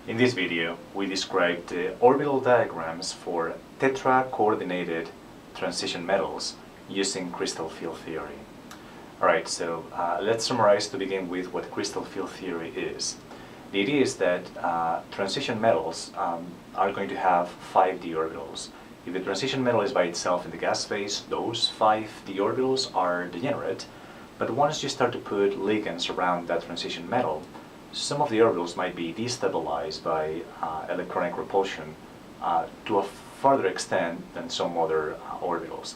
In this video, we described the orbital diagrams for tetra-coordinated transition metals using crystal field theory. Alright, so let's summarize to begin with what crystal field theory is. The idea is that transition metals are going to have 5d orbitals. If the transition metal is by itself in the gas phase, those 5d orbitals are degenerate. But once you start to put ligands around that transition metal, some of the orbitals might be destabilized by electronic repulsion to a further extent than some other orbitals.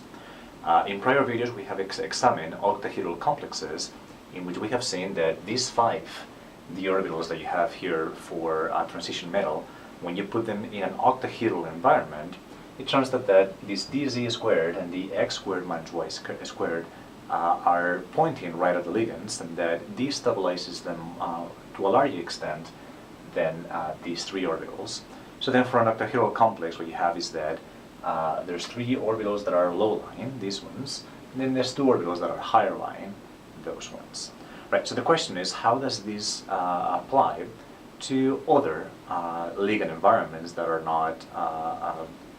In prior videos, we have examined octahedral complexes in which we have seen that these 5d orbitals that you have here for transition metal, when you put them in an octahedral environment, it turns out that this dz squared and the x squared minus y squared are pointing right at the ligands, and that destabilizes them to a larger extent than these 3 orbitals. So then for an octahedral complex, what you have is that there's 3 orbitals that are low lying, these ones, and then there's 2 orbitals that are higher lying, those ones. Right, so the question is, how does this apply to other ligand environments that are not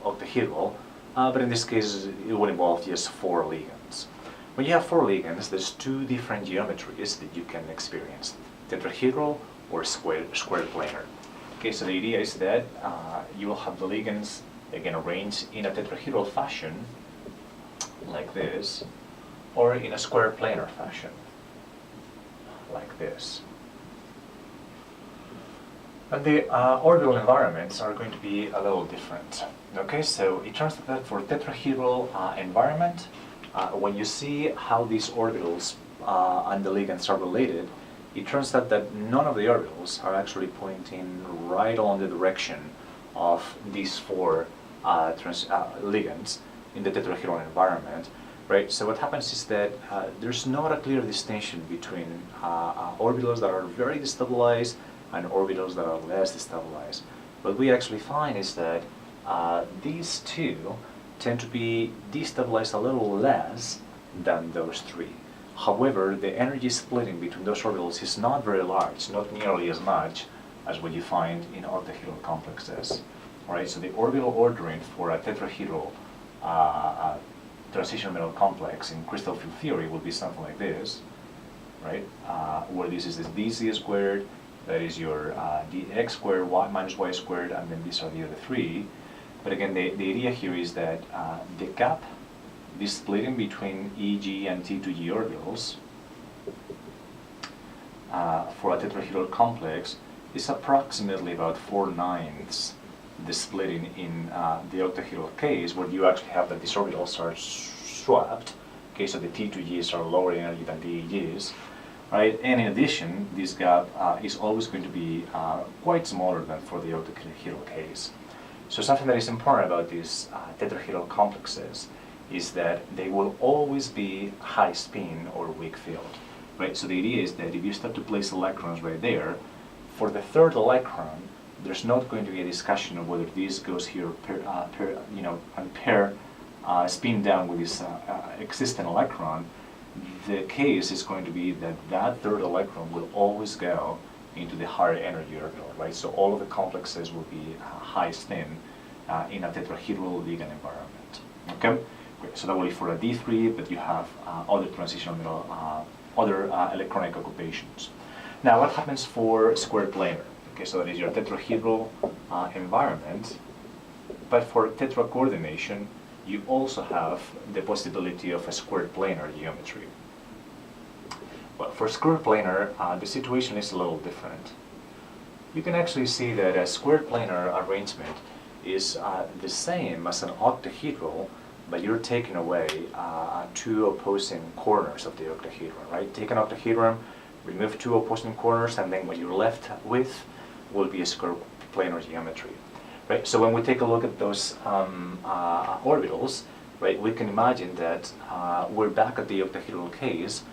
octahedral, but in this case it would involve just 4 ligands. When you have 4 ligands, there's 2 different geometries that you can experience: tetrahedral or square planar. Okay, so the idea is that you will have the ligands again arranged in a tetrahedral fashion, like this, or in a square planar fashion, like this. And the orbital environments are going to be a little different. Okay, so it turns out that for tetrahedral environment, when you see how these orbitals and the ligands are related, it turns out that none of the orbitals are actually pointing right along the direction of these 4 ligands in the tetrahedral environment. Right, so what happens is that there's not a clear distinction between orbitals that are very destabilized and orbitals that are less destabilized. What we actually find is that these 2 tend to be destabilized a little less than those 3. However, the energy splitting between those orbitals is not very large, not nearly as much as what you find in octahedral complexes. Alright, so the orbital ordering for a tetrahedral transition metal complex in crystal field theory would be something like this, right? Where this is this dz squared, that is your dx squared minus y squared, and then these are the other 3. But again, the idea here is that the gap, this splitting between Eg and T2g orbitals for a tetrahedral complex is approximately about 4/9 the splitting in the octahedral case, where you actually have that these orbitals are swapped. Okay, so the T2g's are lower energy than the Egs, right? And in addition, this gap is always going to be quite smaller than for the octahedral case. So something that is important about these tetrahedral complexes is that they will always be high spin or weak field, right? So the idea is that if you start to place electrons right there, for the 3rd electron, there's not going to be a discussion of whether this goes here and pair spin down with this existing electron. The case is going to be that that 3rd electron will always go into the higher energy orbital, right? So all of the complexes will be high spin in a tetrahedral ligand environment. Okay, great. So that will be for a D3, but you have other transitional metal, other electronic occupations. Now, what happens for square planar? Okay, so that is your tetrahedral environment, but for tetracoordination, you also have the possibility of a square planar geometry. Well, for square planar, the situation is a little different. You can actually see that a square planar arrangement is the same as an octahedral, but you're taking away 2 opposing corners of the octahedron, right? Take an octahedron, remove 2 opposing corners, and then what you're left with will be a square planar geometry, right? So when we take a look at those orbitals, right, we can imagine that we're back at the octahedral case,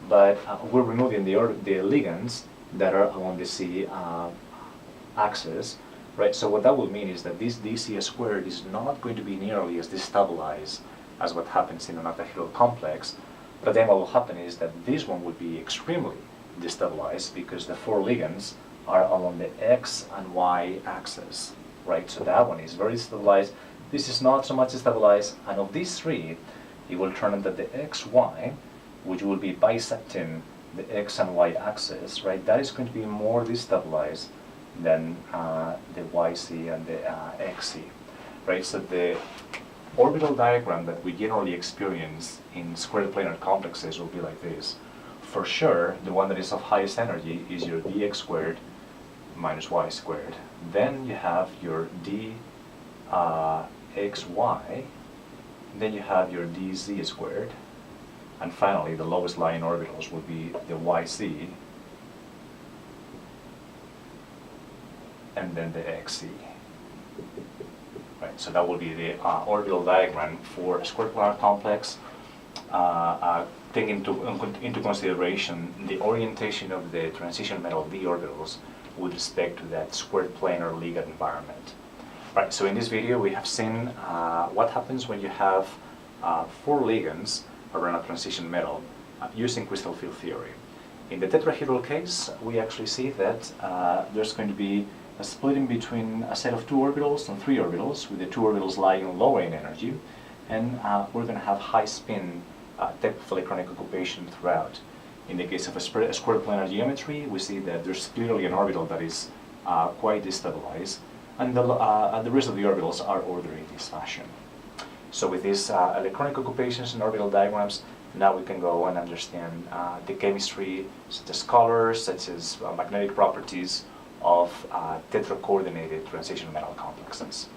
but we're removing the ligands that are along the C axis, right? So what that will mean is that this dc squared is not going to be nearly as destabilized as what happens in an octahedral complex, but then what will happen is that this one would be extremely destabilized because the 4 ligands are along the x and y axis, right? So that one is very stabilized. This is not so much stabilized, and of these three, it will turn out that the xy, which will be bisecting the x and y axis, right, that is going to be more destabilized than the yc and the xc, right? So the orbital diagram that we generally experience in squared planar complexes will be like this. For sure, the one that is of highest energy is your dx squared minus y squared. Then you have your dxy, then you have your dz squared, and finally the lowest lying orbitals will be the yc, and then the xc. Right, so that will be the orbital diagram for a square planar complex. Taking into consideration the orientation of the transition metal d orbitals with respect to that squared planar ligand environment. Right, so in this video we have seen what happens when you have 4 ligands around a transition metal using crystal field theory. In the tetrahedral case, we actually see that there's going to be a splitting between a set of 2 orbitals and 3 orbitals, with the 2 orbitals lying lower in energy, and we're going to have high spin type of electronic occupation throughout. In the case of a square planar geometry, we see that there's clearly an orbital that is quite destabilized, and the rest of the orbitals are ordered in this fashion. So with these electronic occupations and orbital diagrams, now we can go and understand the chemistry, such as colors, such as magnetic properties of tetracoordinated transition metal complexes.